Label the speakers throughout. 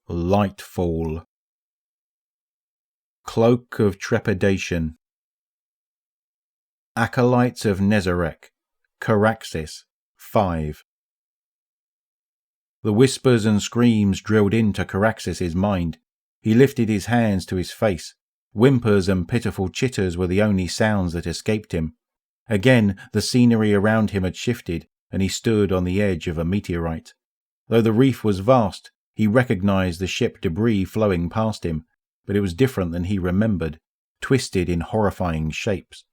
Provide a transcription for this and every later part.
Speaker 1: Lightfall. Cloak of Trepidation. Acolytes of Nezarec, Caraxes, 5. The whispers and screams drilled into Caraxes' mind. He lifted his hands to his face. Whimpers and pitiful chitters were the only sounds that escaped him. Again, the scenery around him had shifted, and he stood on the edge of a meteorite. Though the reef was vast, he recognized the ship debris flowing past him, but it was different than he remembered, twisted in horrifying shapes.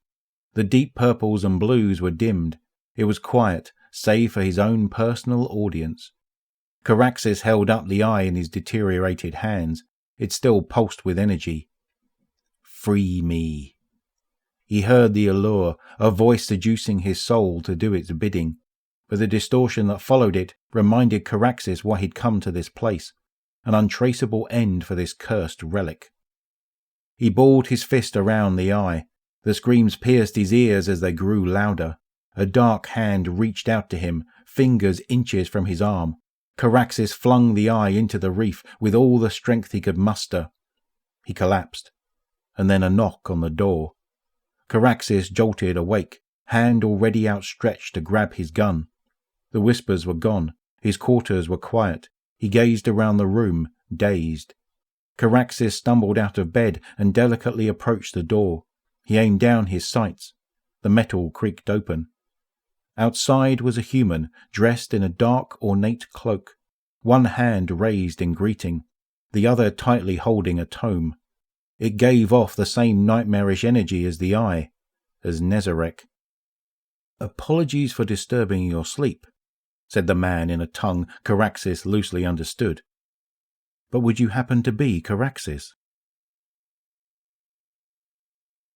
Speaker 1: The deep purples and blues were dimmed. It was quiet, save for his own personal audience. Caraxes held up the eye in his deteriorated hands. It still pulsed with energy. "Free me." He heard the allure, a voice seducing his soul to do its bidding, but the distortion that followed it reminded Caraxes why he'd come to this place, an untraceable end for this cursed relic. He balled his fist around the eye. The screams pierced his ears as they grew louder. A dark hand reached out to him, fingers inches from his arm. Caraxes flung the eye into the reef with all the strength he could muster. He collapsed, and then a knock on the door. Caraxes jolted awake, hand already outstretched to grab his gun. The whispers were gone. His quarters were quiet. He gazed around the room, dazed. Caraxes stumbled out of bed and delicately approached the door. He aimed down his sights. The metal creaked open. Outside was a human, dressed in a dark, ornate cloak, one hand raised in greeting, the other tightly holding a tome. It gave off the same nightmarish energy as the eye, as Nezarec. "Apologies for disturbing your sleep," said the man in a tongue Caraxes loosely understood. "But would you happen to be Caraxes?"